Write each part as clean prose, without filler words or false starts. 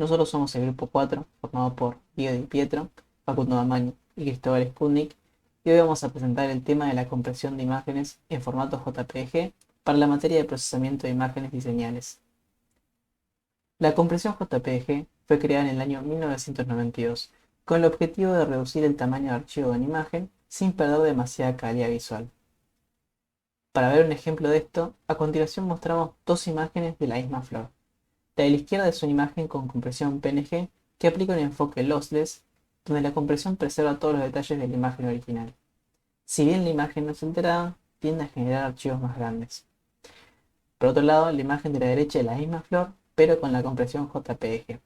Nosotros somos el grupo 4, formado por Diego Di Pietro, Facundo Damaño y Cristóbal Sputnik, y hoy vamos a presentar el tema de la compresión de imágenes en formato JPG para la materia de procesamiento de imágenes y señales. La compresión JPG fue creada en el año 1992 con el objetivo de reducir el tamaño de archivo de una imagen sin perder demasiada calidad visual. Para ver un ejemplo de esto, a continuación mostramos dos imágenes de la misma flor. La de la izquierda es una imagen con compresión PNG que aplica un enfoque lossless, donde la compresión preserva todos los detalles de la imagen original. Si bien la imagen no es alterada, tiende a generar archivos más grandes. Por otro lado, la imagen de la derecha es la misma flor, pero con la compresión JPG,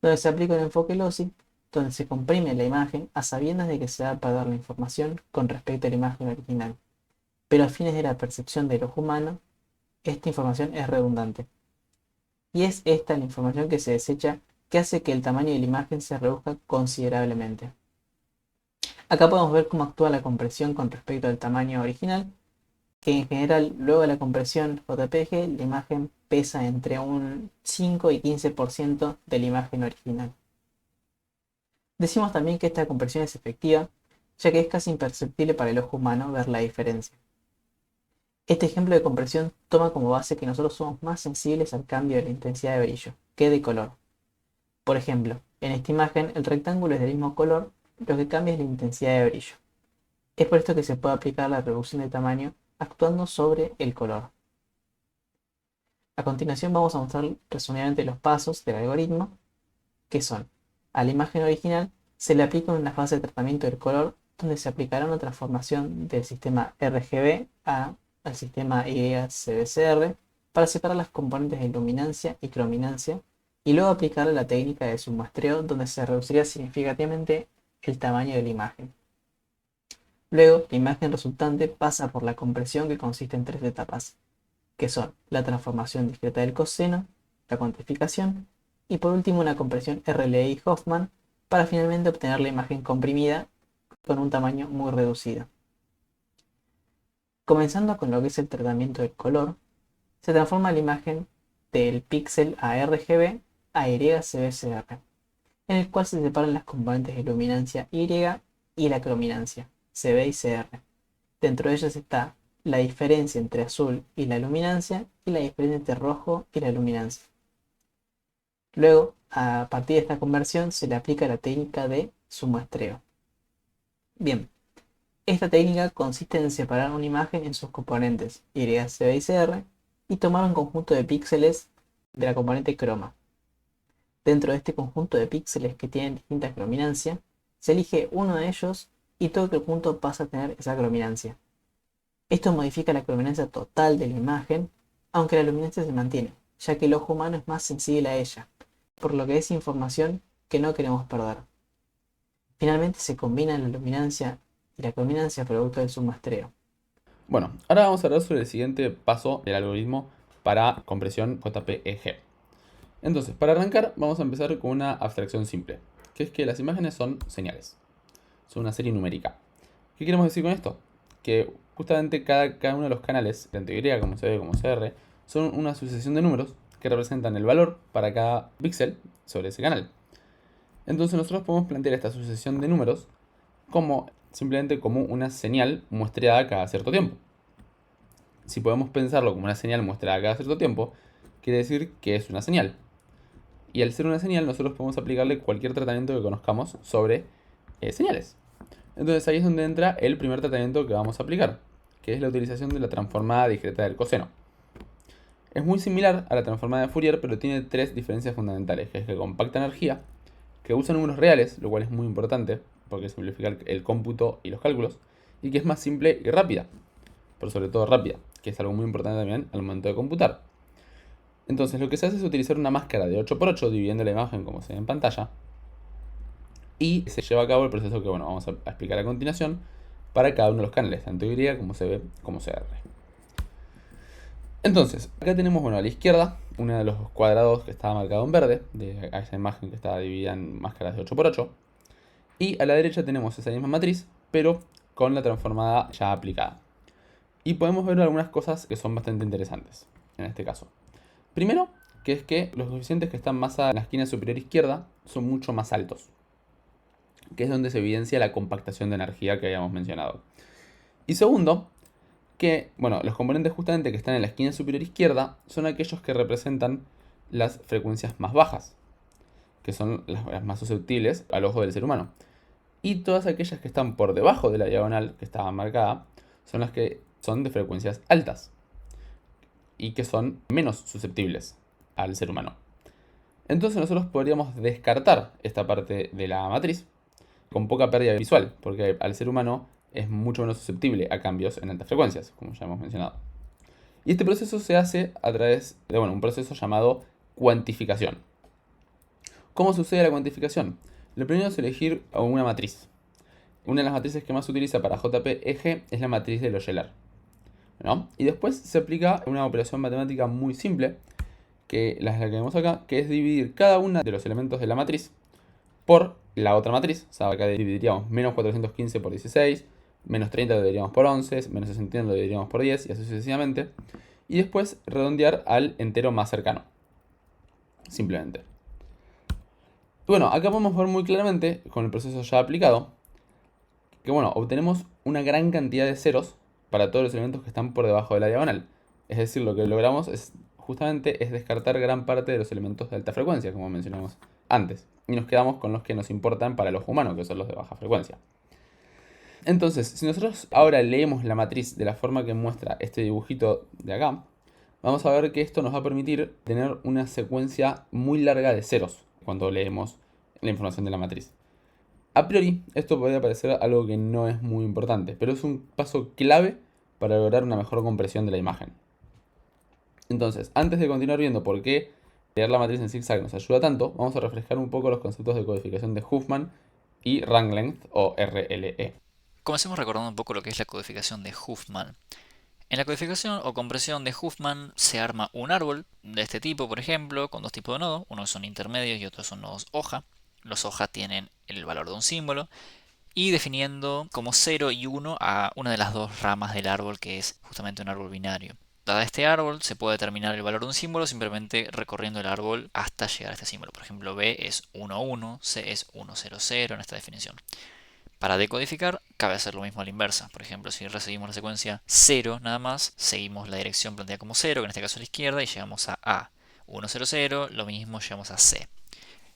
donde se aplica un enfoque lossy, donde se comprime la imagen a sabiendas de que se va a perder la información con respecto a la imagen original. Pero a fines de la percepción del ojo humano, esta información es redundante. Y es esta la información que se desecha que hace que el tamaño de la imagen se reduzca considerablemente. Acá podemos ver cómo actúa la compresión con respecto al tamaño original, que en general luego de la compresión JPG la imagen pesa entre un 5 y 15% de la imagen original. Decimos también que esta compresión es efectiva, ya que es casi imperceptible para el ojo humano ver la diferencia. Este ejemplo de compresión toma como base que nosotros somos más sensibles al cambio de la intensidad de brillo que de color. Por ejemplo, en esta imagen el rectángulo es del mismo color, lo que cambia es la intensidad de brillo. Es por esto que se puede aplicar la reducción de tamaño actuando sobre el color. A continuación vamos a mostrar resumidamente los pasos del algoritmo, que son: a la imagen original se le aplica una fase de tratamiento del color, donde se aplicará una transformación del sistema RGB al sistema YCBCR para separar las componentes de luminancia y crominancia, y luego aplicar la técnica de submuestreo, donde se reduciría significativamente el tamaño de la imagen. Luego, la imagen resultante pasa por la compresión, que consiste en tres etapas, que son la transformación discreta del coseno, la cuantificación y por último una compresión Rleigh-Hoffman para finalmente obtener la imagen comprimida con un tamaño muy reducido. Comenzando con lo que es el tratamiento del color, se transforma la imagen del píxel a RGB a YCBCR, en el cual se separan las componentes de luminancia Y y la crominancia, CB y CR. Dentro de ellas está la diferencia entre azul y la luminancia y la diferencia entre rojo y la luminancia. Luego, a partir de esta conversión, se le aplica la técnica de submuestreo. Bien, esta técnica consiste en separar una imagen en sus componentes Y, CB y CR y tomar un conjunto de píxeles de la componente croma. Dentro de este conjunto de píxeles que tienen distinta crominancia, se elige uno de ellos y todo el conjunto pasa a tener esa crominancia. Esto modifica la crominancia total de la imagen, aunque la luminancia se mantiene, ya que el ojo humano es más sensible a ella, por lo que es información que no queremos perder. Finalmente se combinan la luminancia y la crominancia producto del submuestreo. Bueno, ahora vamos a hablar sobre el siguiente paso del algoritmo para compresión JPEG. Entonces, para arrancar, vamos a empezar con una abstracción simple, que es que las imágenes son señales. Son una serie numérica. ¿Qué queremos decir con esto? Que justamente cada uno de los canales, tanto Y como CB como CR, son una sucesión de números que representan el valor para cada píxel sobre ese canal. Entonces nosotros podemos plantear esta sucesión de números como simplemente como una señal muestreada cada cierto tiempo. Si podemos pensarlo como una señal muestreada cada cierto tiempo, quiere decir que es una señal. Y al ser una señal, nosotros podemos aplicarle cualquier tratamiento que conozcamos sobre señales. Entonces ahí es donde entra el primer tratamiento que vamos a aplicar, que es la utilización de la transformada discreta del coseno. Es muy similar a la transformada de Fourier, pero tiene tres diferencias fundamentales, que es que compacta energía, que usa números reales, lo cual es muy importante, porque simplifica el cómputo y los cálculos, y que es más simple y rápida, pero sobre todo rápida, que es algo muy importante también al momento de computar. Entonces lo que se hace es utilizar una máscara de 8×8 dividiendo la imagen como se ve en pantalla, y se lleva a cabo el proceso que vamos a explicar a continuación para cada uno de los canales, tanto Y como CB como CR. Entonces, acá tenemos a la izquierda uno de los cuadrados que estaba marcado en verde, de esa imagen que estaba dividida en máscaras de 8×8, y a la derecha tenemos esa misma matriz, pero con la transformada ya aplicada. Y podemos ver algunas cosas que son bastante interesantes en este caso. Primero, que es que los coeficientes que están más a la esquina superior izquierda son mucho más altos, que es donde se evidencia la compactación de energía que habíamos mencionado. Y segundo, que bueno, los componentes justamente que están en la esquina superior izquierda son aquellos que representan las frecuencias más bajas, que son las más susceptibles al ojo del ser humano. Y todas aquellas que están por debajo de la diagonal que estaba marcada son las que son de frecuencias altas y que son menos susceptibles al ser humano. Entonces nosotros podríamos descartar esta parte de la matriz con poca pérdida visual, porque al ser humano es mucho menos susceptible a cambios en altas frecuencias, como ya hemos mencionado. Y este proceso se hace a través de un proceso llamado cuantificación. ¿Cómo sucede la cuantificación? Lo primero es elegir una matriz. Una de las matrices que más se utiliza para JPEG es la matriz de Loyeler, ¿no? Y después se aplica una operación matemática muy simple, que la que vemos acá, que es dividir cada uno de los elementos de la matriz por la otra matriz. O sea, acá dividiríamos menos 415 por 16, menos 30 lo dividiríamos por 11, menos 61 lo dividiríamos por 10 y así sucesivamente. Y después redondear al entero más cercano. Simplemente. Bueno, acá podemos ver muy claramente, con el proceso ya aplicado, que bueno, obtenemos una gran cantidad de ceros para todos los elementos que están por debajo de la diagonal. Es decir, lo que logramos es justamente descartar gran parte de los elementos de alta frecuencia, como mencionamos antes. Y nos quedamos con los que nos importan para el ojo humano, que son los de baja frecuencia. Entonces, si nosotros ahora leemos la matriz de la forma que muestra este dibujito de acá, vamos a ver que esto nos va a permitir tener una secuencia muy larga de ceros cuando leemos la información de la matriz. A priori, esto podría parecer algo que no es muy importante, pero es un paso clave para lograr una mejor compresión de la imagen. Entonces, antes de continuar viendo por qué leer la matriz en zigzag nos ayuda tanto, vamos a refrescar un poco los conceptos de codificación de Huffman y rank length o RLE. Comencemos recordando un poco lo que es la codificación de Huffman. En la codificación o compresión de Huffman se arma un árbol de este tipo, por ejemplo, con dos tipos de nodos. Unos son intermedios y otros son nodos hoja. Los hoja tienen el valor de un símbolo y definiendo como 0 y 1 a una de las dos ramas del árbol, que es justamente un árbol binario. Dada este árbol, se puede determinar el valor de un símbolo simplemente recorriendo el árbol hasta llegar a este símbolo. Por ejemplo, B es 1, 1, C es 1, 0, 0 en esta definición. Para decodificar, cabe hacer lo mismo a la inversa. Por ejemplo, si recibimos la secuencia 0 nada más, seguimos la dirección planteada como 0, que en este caso es la izquierda, y llegamos a A. 1, 0, 0, lo mismo, llegamos a C.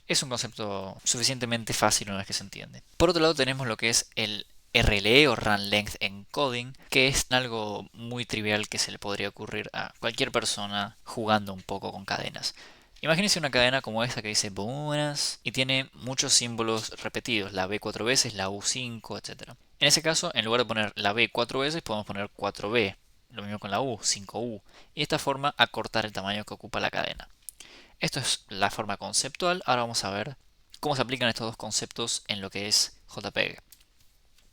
Es un concepto suficientemente fácil una vez que se entiende. Por otro lado tenemos lo que es el RLE o Run Length Encoding, que es algo muy trivial que se le podría ocurrir a cualquier persona jugando un poco con cadenas. Imagínense una cadena como esta que dice buenas y tiene muchos símbolos repetidos, la B 4 veces, la U 5, etc. En ese caso, en lugar de poner la B 4 veces, podemos poner 4B, lo mismo con la U, 5U, y de esta forma acortar el tamaño que ocupa la cadena. Esto es la forma conceptual. Ahora vamos a ver cómo se aplican estos dos conceptos en lo que es JPEG.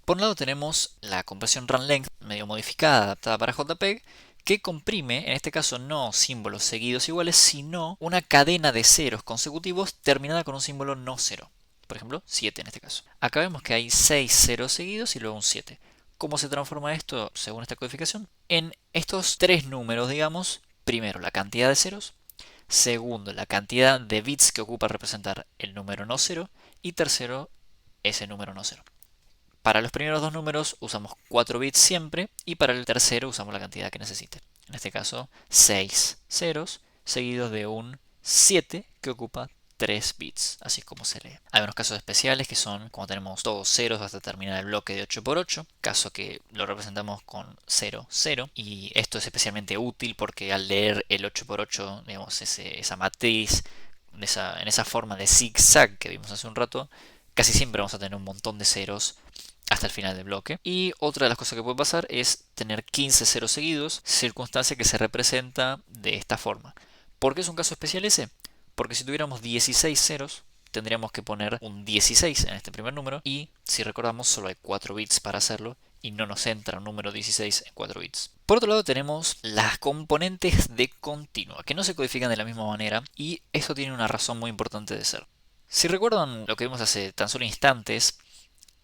Por un lado tenemos la compresión run length medio modificada, adaptada para JPEG, que comprime, en este caso no símbolos seguidos iguales, sino una cadena de ceros consecutivos terminada con un símbolo no cero. Por ejemplo, 7 en este caso. Acá vemos que hay 6 ceros seguidos y luego un 7. ¿Cómo se transforma esto según esta codificación? En estos tres números, digamos, primero la cantidad de ceros, segundo la cantidad de bits que ocupa representar el número no cero, y tercero ese número no cero. Para los primeros dos números usamos 4 bits siempre y para el tercero usamos la cantidad que necesite. En este caso 6 ceros seguidos de un 7 que ocupa 3 bits, así es como se lee. Hay unos casos especiales que son cuando tenemos todos ceros hasta terminar el bloque de 8 por 8, caso que lo representamos con 0, 0, y esto es especialmente útil porque al leer el 8 por 8, digamos, esa matriz, en esa forma de zigzag que vimos hace un rato, casi siempre vamos a tener un montón de ceros hasta el final del bloque. Y otra de las cosas que puede pasar es tener 15 ceros seguidos, circunstancia que se representa de esta forma. ¿Por qué es un caso especial ese? Porque si tuviéramos 16 ceros, tendríamos que poner un 16 en este primer número, y si recordamos solo hay 4 bits para hacerlo y no nos entra un número 16 en 4 bits. Por otro lado tenemos las componentes de continua, que no se codifican de la misma manera, y esto tiene una razón muy importante de ser. Si recuerdan lo que vimos hace tan solo instantes,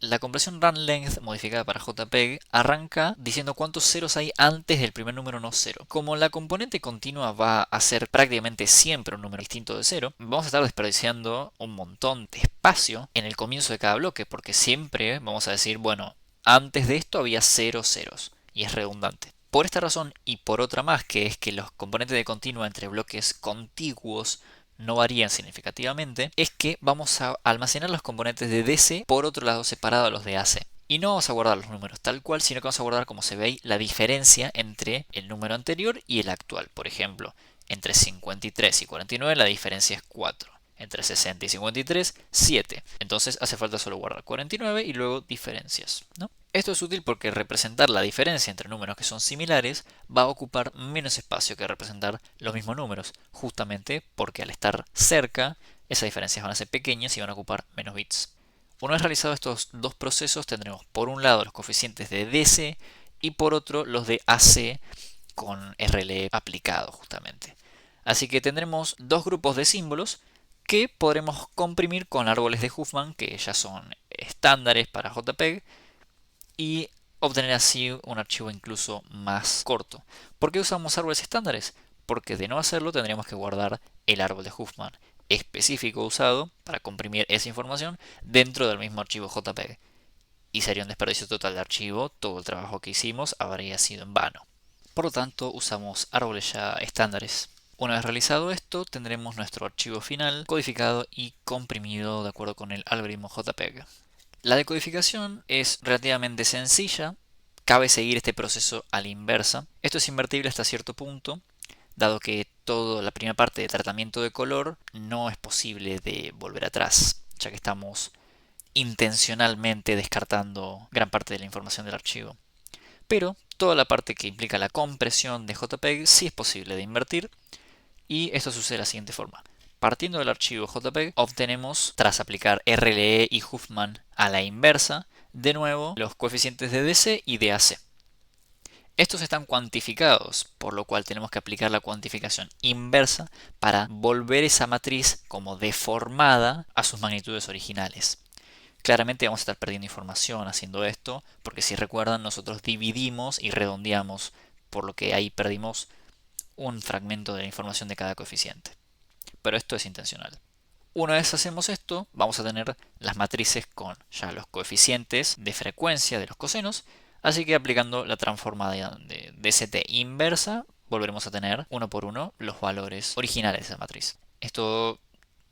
La compresión runLength modificada para JPEG arranca diciendo cuántos ceros hay antes del primer número no cero. Como la componente continua va a ser prácticamente siempre un número distinto de cero, vamos a estar desperdiciando un montón de espacio en el comienzo de cada bloque, porque siempre vamos a decir, bueno, antes de esto había 0 ceros, y es redundante. Por esta razón y por otra más, que es que los componentes de continua entre bloques contiguos no varían significativamente, es que vamos a almacenar los componentes de DC por otro lado separado a los de AC. Y no vamos a guardar los números tal cual, sino que vamos a guardar, como se ve ahí, la diferencia entre el número anterior y el actual. Por ejemplo, entre 53 y 49 la diferencia es 4. Entre 60 y 53, 7. Entonces hace falta solo guardar 49 y luego diferencias, ¿no? Esto es útil porque representar la diferencia entre números que son similares va a ocupar menos espacio que representar los mismos números, justamente porque al estar cerca, esas diferencias van a ser pequeñas y van a ocupar menos bits. Una vez realizados estos dos procesos, tendremos por un lado los coeficientes de DC y por otro los de AC con RLE aplicado justamente. Así que tendremos dos grupos de símbolos que podremos comprimir con árboles de Huffman, que ya son estándares para JPEG, y obtener así un archivo incluso más corto. ¿Por qué usamos árboles estándares? Porque de no hacerlo tendríamos que guardar el árbol de Huffman específico usado para comprimir esa información dentro del mismo archivo JPEG. Y sería un desperdicio total de archivo, todo el trabajo que hicimos habría sido en vano. Por lo tanto, usamos árboles ya estándares. Una vez realizado esto, tendremos nuestro archivo final codificado y comprimido de acuerdo con el algoritmo JPEG. La decodificación es relativamente sencilla, cabe seguir este proceso a la inversa. Esto es invertible hasta cierto punto, dado que toda la primera parte de tratamiento de color no es posible de volver atrás, ya que estamos intencionalmente descartando gran parte de la información del archivo. Pero toda la parte que implica la compresión de JPEG sí es posible de invertir, y esto sucede de la siguiente forma. Partiendo del archivo JPEG, obtenemos, tras aplicar RLE y Huffman a la inversa, de nuevo los coeficientes de DC y de AC. Estos están cuantificados, por lo cual tenemos que aplicar la cuantificación inversa para volver esa matriz como deformada a sus magnitudes originales. Claramente vamos a estar perdiendo información haciendo esto, porque si recuerdan nosotros dividimos y redondeamos, por lo que ahí perdimos un fragmento de la información de cada coeficiente. Pero esto es intencional. Una vez hacemos esto, vamos a tener las matrices con ya los coeficientes de frecuencia de los cosenos, así que aplicando la transformada de DCT inversa, volveremos a tener uno por uno los valores originales de esa matriz. Esto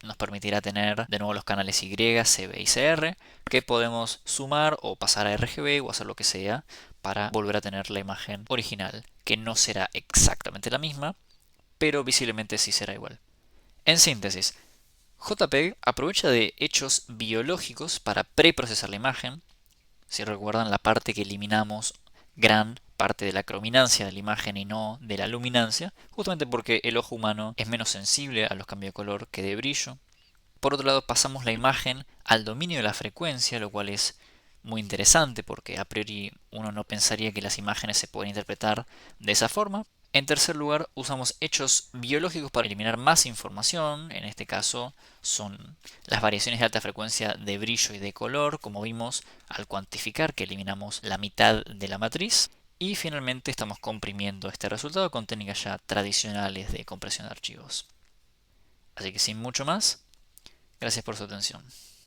nos permitirá tener de nuevo los canales Y, CB y CR, que podemos sumar o pasar a RGB o hacer lo que sea para volver a tener la imagen original, que no será exactamente la misma, pero visiblemente sí será igual. En síntesis, JPEG aprovecha de hechos biológicos para preprocesar la imagen. Si recuerdan, la parte que eliminamos, gran parte de la crominancia de la imagen y no de la luminancia, justamente porque el ojo humano es menos sensible a los cambios de color que de brillo. Por otro lado, pasamos la imagen al dominio de la frecuencia, lo cual es muy interesante porque a priori uno no pensaría que las imágenes se pueden interpretar de esa forma. En tercer lugar, usamos hechos biológicos para eliminar más información. En este caso son las variaciones de alta frecuencia de brillo y de color, como vimos al cuantificar que eliminamos la mitad de la matriz. Y finalmente estamos comprimiendo este resultado con técnicas ya tradicionales de compresión de archivos. Así que sin mucho más, gracias por su atención.